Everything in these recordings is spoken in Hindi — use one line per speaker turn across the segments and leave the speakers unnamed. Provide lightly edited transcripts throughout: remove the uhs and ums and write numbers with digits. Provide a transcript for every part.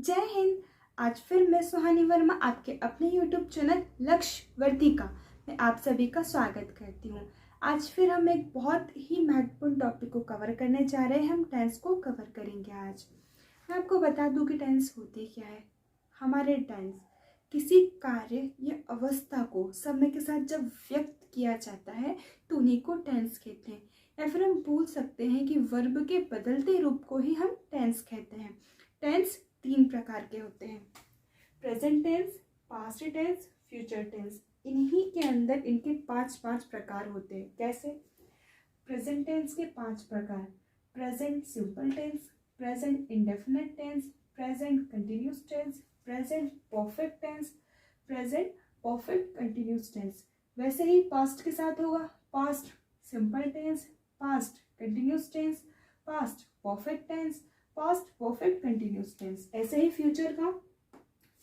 जय हिंद। आज फिर मैं सुहानी वर्मा आपके अपने YouTube चैनल लक्ष्य वर्तिका में आप सभी का स्वागत करती हूँ। आज फिर हम एक बहुत ही महत्वपूर्ण टॉपिक को कवर करने जा रहे हैं। हम टेंस को कवर करेंगे। आज मैं आपको बता दूँ कि टेंस होती क्या है। हमारे टेंस किसी कार्य या अवस्था को समय के साथ जब व्यक्त किया जाता है तो उन्हीं को टेंस कहते हैं, या फिर हम बोल सकते हैं कि वर्ब के बदलते रूप को ही हम टेंस कहते हैं। टेंस 3 प्रकार के होते हैं, present tense, past tense, future tense. इन्हीं के अंदर इनके 5 प्रकार होते हैं। कैसे? प्रेजेंट टेंस के 5 प्रकार: present simple tense, present indefinite tense, present continuous tense, present perfect tense, present perfect continuous tense. वैसे ही पास्ट के साथ होगा, past simple tense, past continuous tense, past perfect tense, past perfect continuous tense. ऐसे ही फ्यूचर का,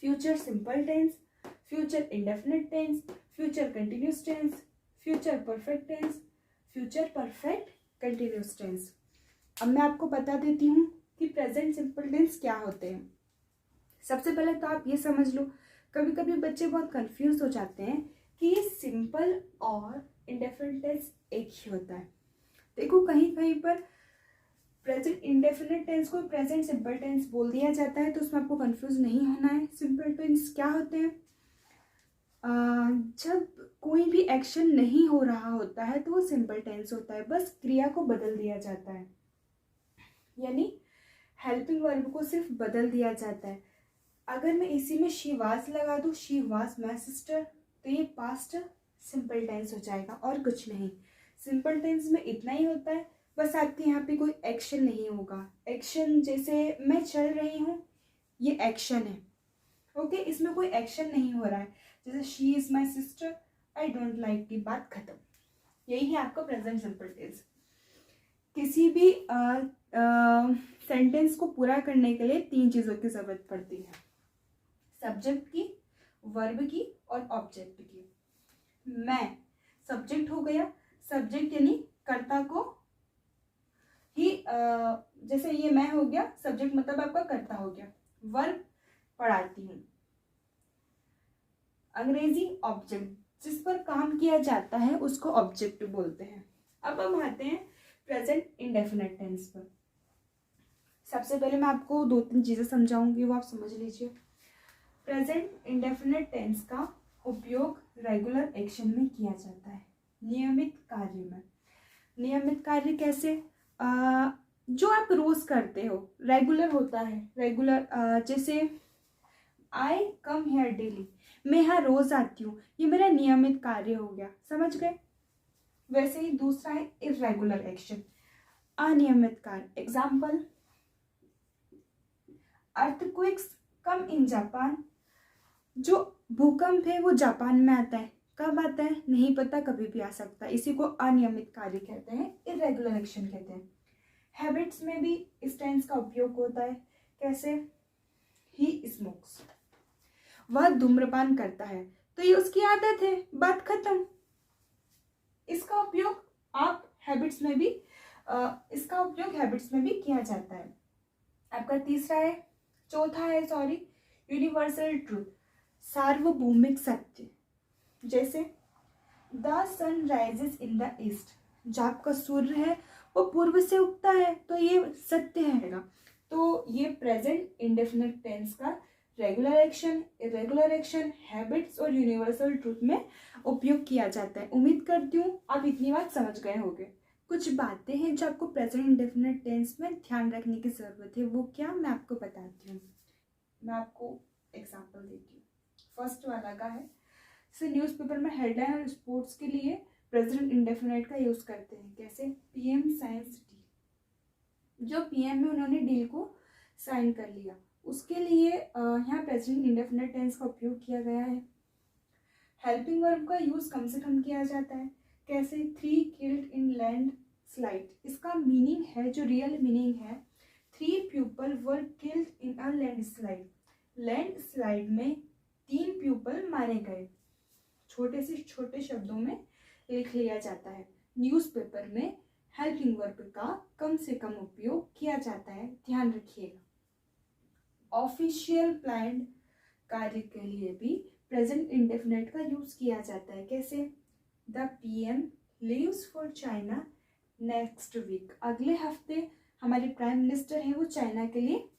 future simple tense, future indefinite tense, future continuous tense, future perfect tense, future perfect continuous tense. अब मैं आपको बता देती हूँ कि प्रेजेंट सिंपल टेंस क्या होते हैं। सबसे पहले तो आप ये समझ लो, कभी कभी बच्चे बहुत कंफ्यूज हो जाते हैं कि सिंपल और इंडेफिनिट टेंस एक ही होता है। देखो, कहीं कहीं पर प्रेजेंट इंडेफिनिट टेंस को प्रेजेंट सिंपल टेंस बोल दिया जाता है, तो उसमें आपको कंफ्यूज नहीं होना है। सिंपल टेंस क्या होते हैं? जब कोई भी एक्शन नहीं हो रहा होता है तो वो सिंपल टेंस होता है, बस क्रिया को बदल दिया जाता है, यानी हेल्पिंग वर्ब को सिर्फ बदल दिया जाता है। अगर मैं इसी में शी वाज लगा दूँ, शी वाज माय सिस्टर, तो ये पास्ट सिंपल टेंस हो जाएगा और कुछ नहीं। सिंपल टेंस में इतना ही होता है, बस आपके यहाँ पे कोई एक्शन नहीं होगा। एक्शन जैसे मैं चल रही हूँ, ये एक्शन है। ओके, इसमें कोई एक्शन नहीं हो रहा है। जैसे she is my sister, I don't like, की बात खत्म। यही है आपका प्रेजेंट सिंपल टेंस। किसी भी सेंटेंस को पूरा करने के लिए 3 चीज़ों की जरूरत पड़ती है: सब्जेक्ट की, वर्ब की और ऑब्जेक्ट की। मैं सब्जेक्ट हो गया, सब्जेक्ट यानी कर्ता को ही, जैसे ये मैं हो गया, सब्जेक्ट मतलब आपका कर्ता हो गया। वर्ब पढ़ाती हूँ, अंग्रेजी ऑब्जेक्ट, जिस पर काम किया जाता है उसको ऑब्जेक्ट बोलते हैं। अब हम आते हैं प्रेजेंट इंडेफिनिट टेंस पर। सबसे पहले मैं आपको 2-3 चीजें समझाऊंगी, वो आप समझ लीजिए। प्रेजेंट इंडेफिनिट टेंस का उपयोग रेगुलर एक्शन में किया जाता है, नियमित कार्य में। नियमित कार्य कैसे? जो आप रोज करते हो, रेगुलर होता है। रेगुलर जैसे आई कम हेयर डेली, मैं यहाँ रोज आती हूँ, ये मेरा नियमित कार्य हो गया। समझ गए? वैसे ही दूसरा है इरेगुलर एक्शन, अनियमित कार्य। Example, earthquakes come in Japan, जो भूकंप है वो जापान में आता है। कब आता है नहीं पता, कभी भी आ सकता है। इसी को अनियमित कार्य कहते हैं, इरेगुलर एक्शन कहते हैं। हैबिट्स में भी इस टेंस का उपयोग होता है। कैसे? ही स्मोक्स, वह धूम्रपान करता है, तो ये उसकी आदत है, बात खत्म। इसका उपयोग आप हैबिट्स में भी इसका उपयोग हैबिट्स में भी किया जाता है। आपका चौथा है यूनिवर्सल ट्रूथ, सार्वभौमिक सत्य। जैसे the sun rises in the east, जो आपका सूर्य है वो पूर्व से उगता है, तो ये सत्य है। तो ये प्रेजेंट इंडेफिनिट टेंस का regular action, irregular action, habits और यूनिवर्सल ट्रूथ में उपयोग किया जाता है। उम्मीद करती हूँ आप इतनी बात समझ गए होंगे। कुछ बातें हैं जो आपको प्रेजेंट इंडेफिनिट टेंस में ध्यान रखने की जरूरत है, वो क्या मैं आपको बताती हूँ। मैं आपको एग्जाम्पल देती हूँ। फर्स्ट वाला का है, न्यूज़पेपर में हेडलाइन और स्पोर्ट्स के लिए प्रेजेंट इंडेफिनिट का यूज करते हैं। कैसे? पीएम साइंस डील, जो पीएम है उन्होंने डील को साइन कर लिया, उसके लिए यहाँ प्रेजेंट इंडेफिनिट टेंस का उपयोग किया गया है। हेल्पिंग वर्ब का यूज कम से कम किया जाता है। कैसे? 3 किल्ड इन लैंड स्लाइड, इसका मीनिंग है, जो रियल मीनिंग है, 3 people were killed in a land slide. Land slide में 3 पीपल मारे गए। छोटे से छोटे शब्दों में लिख लिया जाता है। न्यूज़पेपर में हेल्पिंग वर्ब का कम से कम उपयोग किया जाता है, ध्यान रखिएगा। ऑफिशियल प्लान्ड कार्य के लिए भी प्रेजेंट इंडेफिनिट का यूज किया जाता है। कैसे? The PM leaves for China next week. अगले हफ्ते हमारे प्राइम मिनिस्टर हैं वो चाइना के लिए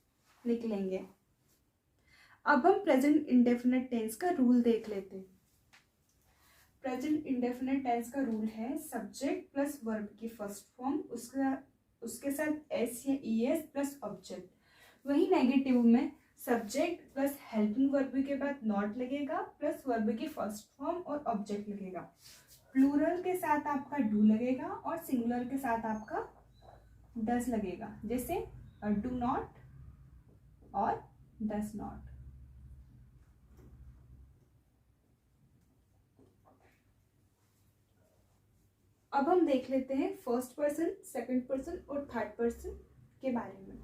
निकलेंगे। अब हम प्रेजेंट इंडेफिनिट टेंस का रूल देख लेते हैं। प्रेजेंट इंडेफिनिट टेंस का रूल है सब्जेक्ट प्लस वर्ब की फर्स्ट फॉर्म, उसके साथ एस या ईएस प्लस ऑब्जेक्ट। वही नेगेटिव में सब्जेक्ट प्लस हेल्पिंग वर्ब के बाद नॉट लगेगा प्लस वर्ब की फर्स्ट फॉर्म और ऑब्जेक्ट लगेगा। प्लूरल के साथ आपका डू लगेगा और सिंगुलर के साथ आपका डस लगेगा, जैसे डू नॉट और डस नॉट। अब हम देख लेते हैं फर्स्ट पर्सन, सेकंड पर्सन और थर्ड पर्सन के बारे में।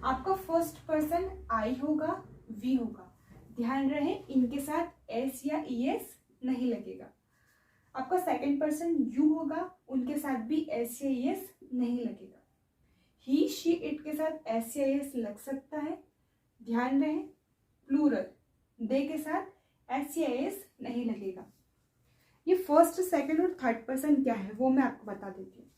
आपका फर्स्ट पर्सन आई होगा, वी होगा। ध्यान रहे इनके साथ एस या ईएस नहीं लगेगा। आपका सेकंड पर्सन यू होगा, उनके साथ भी एस या ईएस नहीं लगेगा। ही शी इट के साथ एस या ईएस लग सकता है। ध्यान रहे प्लूरल दे के साथ एस या ईएस नहीं लगेगा। ये फर्स्ट, सेकंड और थर्ड पर्सन क्या है वो मैं आपको बता देती हूँ।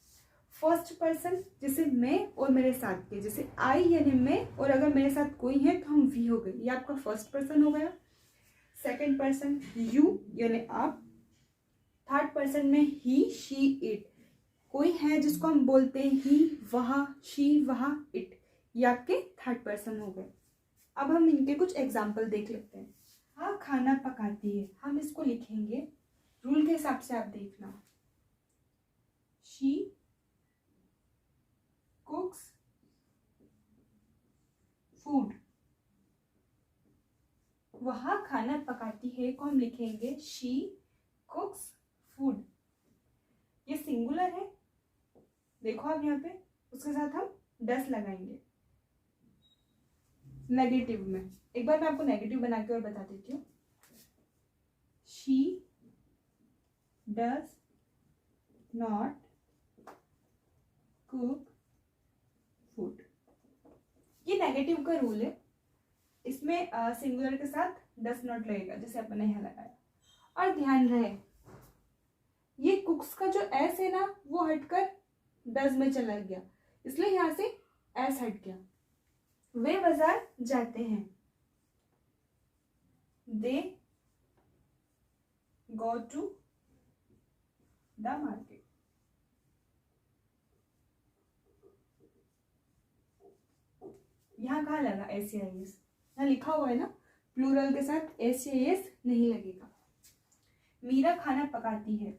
फर्स्ट पर्सन जैसे मैं और मेरे साथ के, जैसे आई यानी मैं और अगर मेरे साथ कोई है तो हम वी हो गए, ये आपका फर्स्ट पर्सन हो गया। सेकंड पर्सन यू यानी आप। थर्ड पर्सन में ही शी इट, कोई है जिसको हम बोलते हैं ही, वहा, शी, वहा, इट, ये आपके थर्ड पर्सन हो गए। अब हम इनके कुछ एग्जाम्पल देख लेते हैं। हाँ खाना पकाती है, हम इसको लिखेंगे रूल के हिसाब से, आप देखना। She कुक्स food. वह खाना पकाती है को हम लिखेंगे शी कुक्स फूड। ये सिंगुलर है, देखो आप यहाँ पे, उसके साथ हम डस लगाएंगे नेगेटिव में। एक बार मैं आपको नेगेटिव बना के और बता देती हूँ। She does not cook food. ये नेगेटिव का रूल है, इसमें सिंगुलर के साथ डस नॉट लगेगा जैसे अपने यहाँ लगाया। और ध्यान रहे ये कुक्स का जो एस है ना वो हटकर डस में चला गया, इसलिए यहाँ से एस हट गया। वे बाजार जाते हैं, दे गो टू द मार्केट। यहाँ कहाँ लगा एस या एस? यहाँ लिखा हुआ है ना प्लूरल के साथ एस या एस नहीं लगेगा। मीरा खाना पकाती है,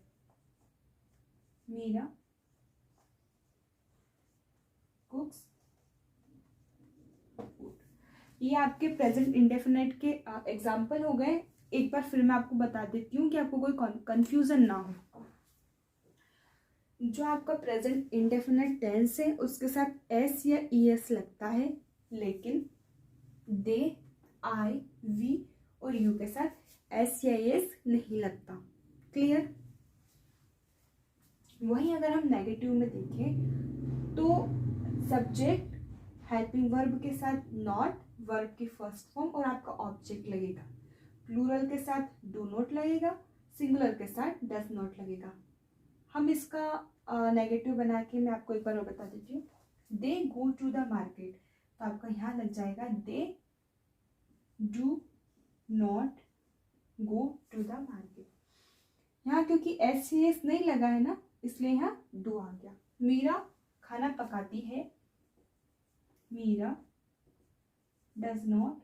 मीरा कुक्स फूड। ये आपके प्रेजेंट इंडेफिनिट के एग्जाम्पल हो गए। एक बार फिर मैं आपको बता देती हूँ कि आपको कोई कंफ्यूजन ना हो। जो आपका प्रेजेंट इंडेफिनिट टेंस है उसके साथ एस या ईएस लगता है, लेकिन दे, आई, वी और यू के साथ एस या एस नहीं लगता। क्लियर? वहीं अगर हम नेगेटिव में देखें तो सब्जेक्ट हेल्पिंग वर्ब के साथ नॉट, वर्ब की फर्स्ट फॉर्म और आपका ऑब्जेक्ट लगेगा। प्लूरल के साथ डू नॉट लगेगा, सिंगुलर के साथ डज नॉट लगेगा। हम इसका नेगेटिव बना के मैं आपको एक बार और बता देती हूँ। They go to the market, तो आपका यहाँ लग जाएगा they do not go to the market. यहाँ क्योंकि एस सी एस नहीं लगा है ना, इसलिए यहाँ डू आ गया। मीरा खाना पकाती है, Meera does not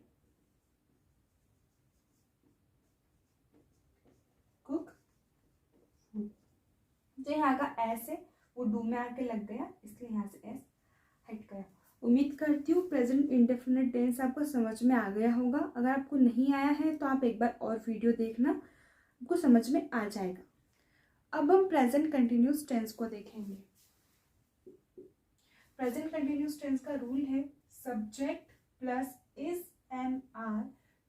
cook food. जो यहाँ का एस है वो डू में आके लग गया, इसलिए यहाँ से एस हट गया। उम्मीद करती हूँ प्रेजेंट इंडेफिनिट टेंस आपको समझ में आ गया होगा। अगर आपको नहीं आया है तो आप एक बार और वीडियो देखना, आपको समझ में आ जाएगा। अब हम प्रेजेंट कंटिन्यूस टेंस को देखेंगे। प्रेजेंट कंटिन्यूस टेंस का रूल है subject plus is am are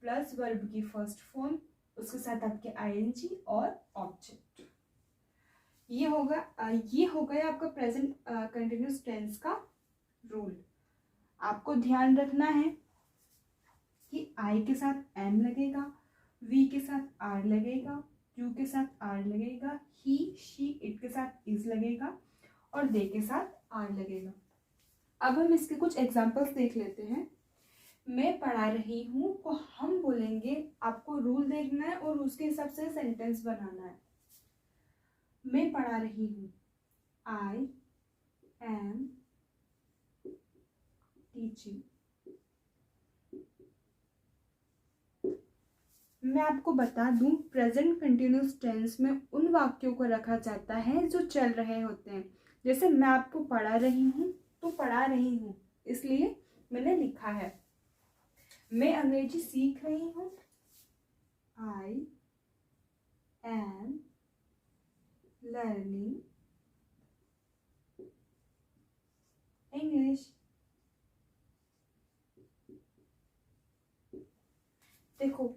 plus verb की फर्स्ट फॉर्म, उसके साथ आपके आईएनजी और ऑब्जेक्ट। ये हो गया आपका प्रेजेंट कंटिन्यूस टेंस का रूल। आपको ध्यान रखना है आई के साथ एम लगेगा, वी के साथ आर लगेगा, यू के साथ आर लगेगा, ही शी इट के साथ इज लगेगा और दे के साथ आर लगेगा। अब हम इसके कुछ एग्जाम्पल्स देख लेते हैं। मैं पढ़ा रही हूँ को हम बोलेंगे, आपको रूल देखना है और उसके हिसाब से सेंटेंस बनाना है। मैं पढ़ा रही हूँ, आई एम टीचिंग। मैं आपको बता दूं, प्रेजेंट कंटिन्यूस टेंस में उन वाक्यों को रखा जाता है जो चल रहे होते हैं। जैसे मैं आपको पढ़ा रही हूँ तो पढ़ा रही हूँ, इसलिए मैंने लिखा है। मैं अंग्रेजी सीख रही हूँ, आई एम लर्निंग इंग्लिश। देखो,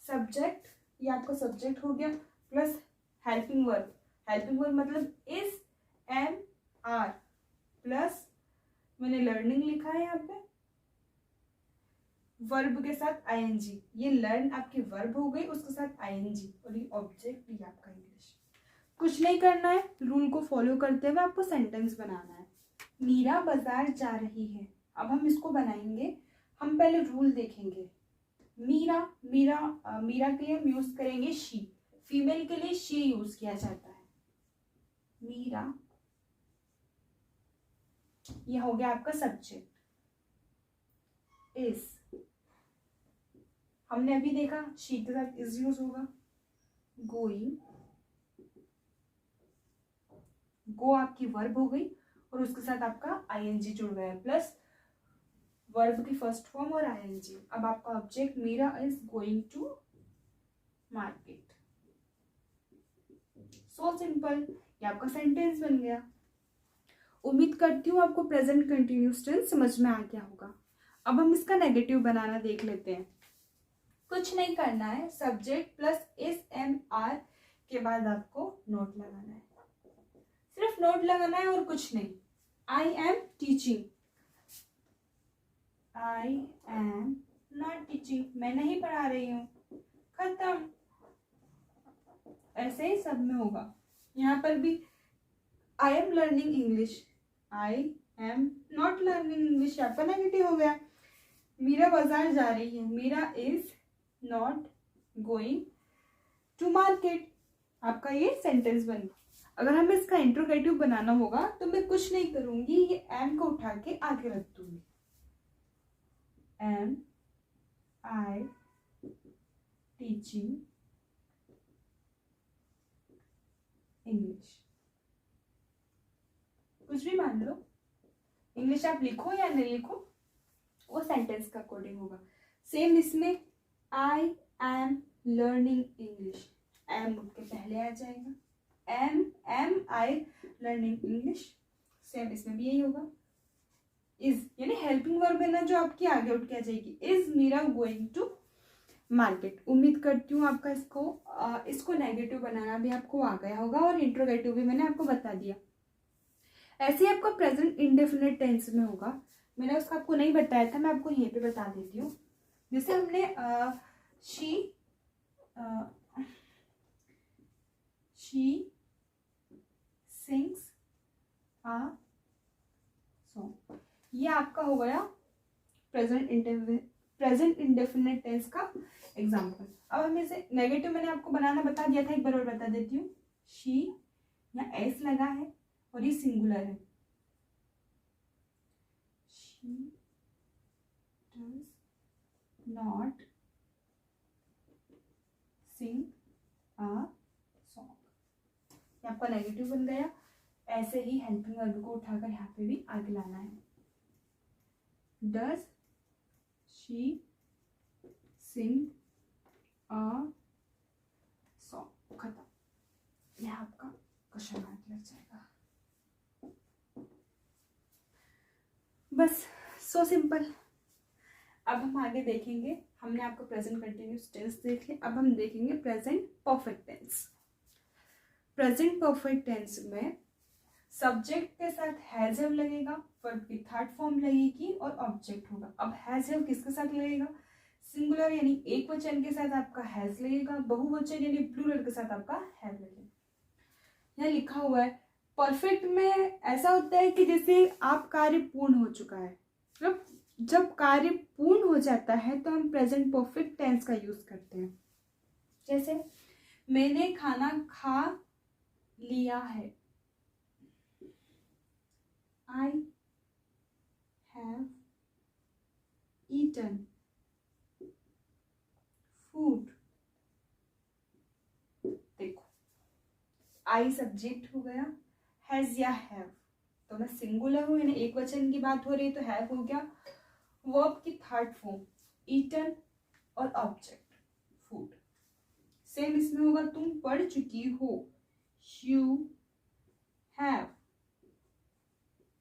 सब्जेक्ट, ये आपका सब्जेक्ट हो गया plus helping verb. Helping verb मतलब इज, एम, आर प्लस मैंने लर्निंग लिखा है यहाँ पे, वर्ब के साथ आईएनजी। ये लर्न आपकी वर्ब हो गई, उसके साथ आईएनजी और ये ऑब्जेक्ट, ये आपका इंग्लिश। कुछ नहीं करना है, रूल को फॉलो करते हुए आपको सेंटेंस बनाना है। मीरा बाजार जा रही है। अब हम इसको बनाएंगे, हम पहले रूल देखेंगे। मीरा, मीरा के लिए हम यूज करेंगे शी, फीमेल के लिए शी यूज किया जाता है। मीरा, ये हो गया आपका सब्जेक्ट। इज, हमने अभी देखा शी के साथ इज यूज होगा। गोइंग, गो आपकी वर्ब हो गई और उसके साथ आपका आईएनजी जुड़ गया प्लस वर्ब की फर्स्ट फॉर्म और आईएनजी। अब आपका object Meera is going to market. So simple, ये आपका सेंटेंस बन गया। उम्मीद करती हूँ आपको प्रेजेंट कंटिन्यूअस टेंस समझ में आ गया होगा। अब हम इसका नेगेटिव बनाना देख लेते हैं। कुछ नहीं करना है, सब्जेक्ट प्लस इस एम आर के बाद आपको नोट लगाना है, सिर्फ नोट लगाना है और कुछ नहीं। I am teaching, I am not teaching, मैं नहीं पढ़ा रही हूँ, खत्म। ऐसे ही सब में होगा। यहाँ पर भी I am learning English, I am not learning English, आपका नेगेटिव हो गया। मीरा बाजार जा रही है, Meera is not going to market, आपका ये सेंटेंस बन गया। अगर हमें इसका इंट्रोगेटिव बनाना होगा तो मैं कुछ नहीं करूंगी, ये एम को उठा के आगे रख दूंगी। एम आई टीचिंग इंग्लिश, कुछ भी मान लो, इंग्लिश आप लिखो या नहीं लिखो वो सेंटेंस का अकॉर्डिंग होगा। सेम इसमें I am learning English, am उठ के पहले आ जाएगा, am I learning English. Same इसमें भी यही होगा। इज यानी हेल्पिंग वर्ब है ना, जो आपकी आगे उठ के आ जाएगी। Is Meera going to market. उम्मीद करती हूँ आपका इसको नेगेटिव बनाना भी आपको आ गया होगा और इंट्रोगेटिव भी मैंने आपको बता दिया। ऐसे ही आपका प्रेजेंट इंडेफिनिट टेंस में होगा, मैंने उसका आपको नहीं बताया था, मैं आपको यहीं पे बता देती हूँ। जैसे हमने शी सिंग्स अ सॉन्ग, ये आपका हो गया प्रेजेंट इंडेफिनिट टेंस का एग्जाम्पल। अब हम इसे नेगेटिव मैंने आपको बनाना बता दिया था, एक बार और बता देती हूँ। शी या एस लगा है और ये सिंगुलर है। She does not sing a song, ये आपका नेगेटिव बन गया। ऐसे ही हेल्पिंग वर्ब को उठाकर यहाँ पे भी आगे लाना है। Does she Singh a song, खत्म। यह आपका क्वेश्चन मार्क लग जाएगा। बस, सो सिंपल। अब हम आगे देखेंगे, हमने आपको प्रेजेंट कंटिन्यूअस टेंस देख लिया, अब हम देखेंगे present perfect tense. Present perfect tense में सब्जेक्ट के साथ हैज हैव लगेगा, वर्ब की थर्ड फॉर्म लगेगी और ऑब्जेक्ट होगा। अब हैज हैव किसके साथ लगेगा? सिंगुलर यानी एक वचन के साथ आपका हैज लगेगा, बहुवचन यानी प्लूरल के साथ आपका हैव लगेगा। यहाँ लिखा हुआ है परफेक्ट में ऐसा होता है कि जैसे आप कार्य पूर्ण हो चुका है, मतलब जब कार्य पूर्ण हो जाता है तो हम प्रेजेंट परफेक्ट टेंस का यूज करते हैं। जैसे मैंने खाना खा लिया है, I have eaten food। देखो आई सब्जेक्ट हो गया, हैज या हैव, तो मैं सिंगुलर हूं यानी एक वचन की बात हो रही है तो हैव हो गया। वर्ब की थर्ड फॉर्म ईटन और ऑब्जेक्ट फूड। सेम इसमें होगा तुम पढ़ चुकी हो, यू हैव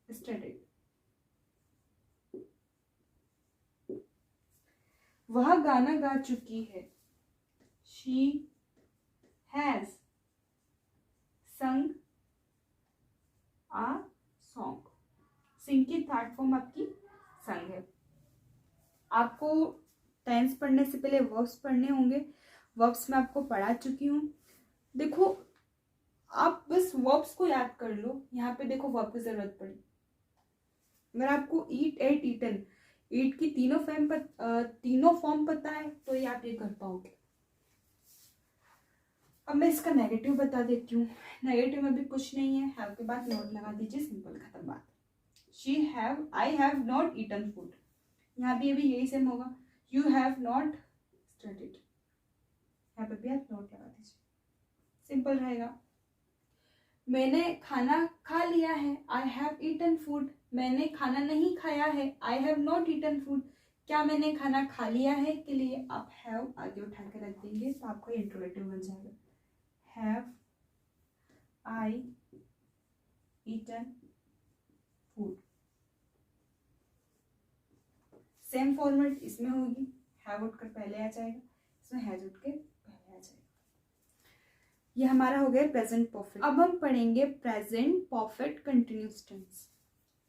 स्टडीड। वह गाना गा चुकी है, शी हैज संग आ सॉन्ग। सिंग की थर्ड फॉर्म आपकी संग है। आपको टेंस पढ़ने से पहले वर्ब्स पढ़ने होंगे, वर्ब्स मैं आपको पढ़ा चुकी हूँ। देखो आप बस वर्ब्स को याद कर लो, यहाँ पे देखो वर्ब की जरूरत पड़ी। अगर आपको ईट एट ईटन, ईट की तीनों फॉर्म पता है तो ये आप ये कर पाओगे। अब मैं इसका नेगेटिव बता देती हूँ। नेगेटिव में भी कुछ नहीं है, हैव के बाद नॉट लगा दीजिए, सिंपल खत्म बात। She have, I have not eaten food, यहाँ भी अभी यही सेम होगा। यू हैव नॉट स्टडीड, यहाँ पे भी आप नॉट लगा दीजिए, सिंपल रहेगा। मैंने खाना खा लिया है, आई हैव ईटन फूड। मैंने खाना नहीं खाया है, I have not eaten food. क्या मैंने खाना खा लिया है के लिए आप हैव आगे उठा के रख देंगे तो आपका इंट्रोगेटिव बन जाएगा। Have I eaten food. Same format इसमें होगी, हैव उठकर पहले आ जाएगा, इसमें हैज उठ के पहले आ जाएगा। ये हमारा हो गया प्रेजेंट परफेक्ट। अब हम पढ़ेंगे present perfect continuous tense.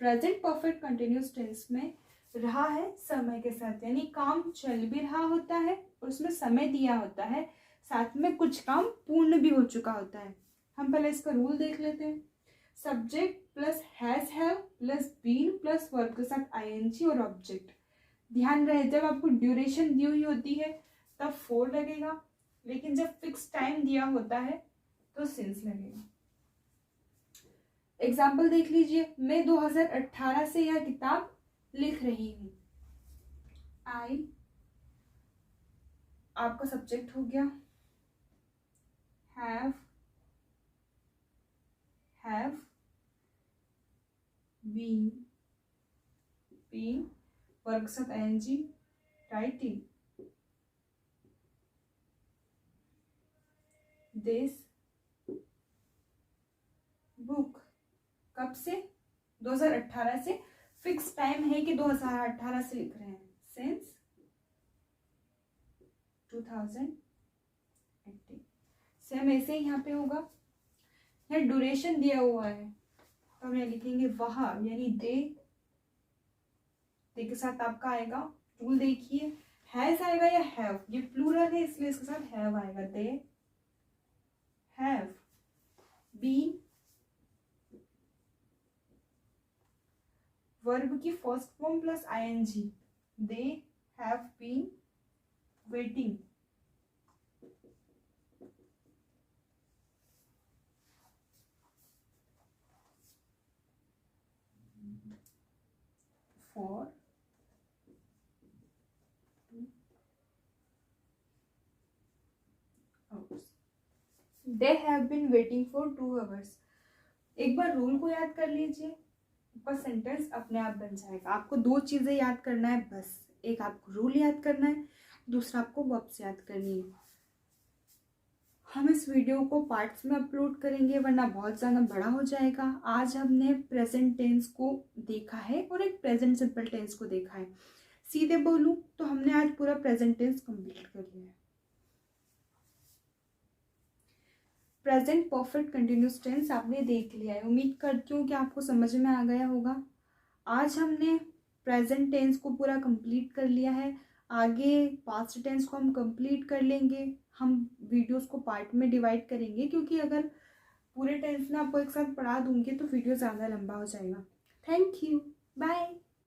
Present perfect continuous tense में रहा है समय के साथ, यानी काम चल भी रहा होता है और उसमें समय दिया होता है, साथ में कुछ काम पूर्ण भी हो चुका होता है। हम पहले इसका रूल देख लेते हैं। Subject plus has have plus been plus verb के साथ आईएनजी और ऑब्जेक्ट। ध्यान रहे जब आपको ड्यूरेशन दी हुई होती है तब फोर लगेगा, लेकिन जब फिक्स टाइम दिया होता है तो सिंस लगेगा। एग्जाम्पल देख लीजिए, मैं 2018 से यह किताब लिख रही हूँ। आई आपका सब्जेक्ट हो गया, हैव बीन वर्ब के साथ आईएनजी, राइटिंग दिस बुक। कब से? 2018 से, फिक्स टाइम है कि 2018 से लिख रहे हैं, सिंस 2018। सेम ऐसे ही यहाँ पे होगा, यहाँ ड्यूरेशन दिया हुआ है तो हम यहाँ लिखेंगे वह यानी दे के साथ आपका आएगा। रूल देखिए, हैज आएगा या हैव, ये प्लूरल है इसलिए इसके साथ हैव आएगा। दे हैव बीन, वर्ब की first form plus ING, they have been waiting for 2 hours। They have been waiting for 2 hours। एक बार रूल को याद कर लीजिए, ऊपर सेंटेंस अपने आप बन जाएगा। आपको 2 चीजें याद करना है बस, एक आपको रूल याद करना है, दूसरा आपको वर्ब्स याद करनी है। हम इस वीडियो को पार्ट्स में अपलोड करेंगे वरना बहुत ज़्यादा बड़ा हो जाएगा। आज हमने प्रेजेंट टेंस को देखा है और एक प्रेजेंट सिंपल टेंस को देखा है। सीधे बोलूं तो हमने आज पूरा प्रेजेंट टेंस कंप्लीट कर लिया है। प्रेजेंट परफेक्ट कंटिन्यूस टेंस आपने देख लिया है। उम्मीद करती हूँ कि आपको समझ में आ गया होगा। आज हमने प्रेजेंट टेंस को पूरा कंप्लीट कर लिया है। आगे पास्ट टेंस को हम कंप्लीट कर लेंगे। हम वीडियोस को पार्ट में डिवाइड करेंगे, क्योंकि अगर पूरे टेंस में आपको एक साथ पढ़ा दूंगी तो वीडियो ज़्यादा लंबा हो जाएगा। Thank you, bye.